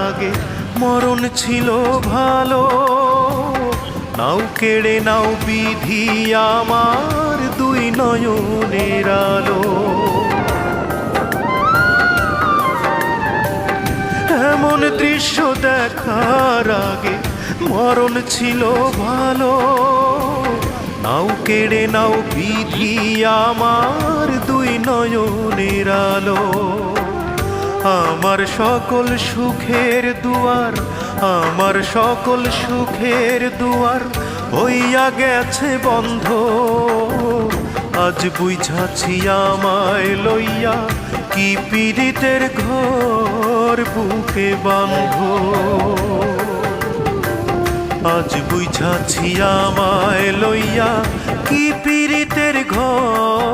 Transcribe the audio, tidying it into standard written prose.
আগে মরণ ছিল ভালো, নাও কেড়ে নাও বিধি আমার দুই নয়নের আলো। এমন দৃশ্য দেখার আগে মরণ ছিল ভালো, নাও কেড়ে নাও বিধি আমার দুই নয়নের আলো। আমার সকল সুখের দুয়ার, আমার সকল সুখের দুয়ার হইয়া গেছে বন্ধ। আজ বুঝাছি আমায় লইয়া কি পীড়িতের ঘর বুকে বাঁধ। আজ বুঝাছি আমায় লইয়া কি পীড়িতের ঘর।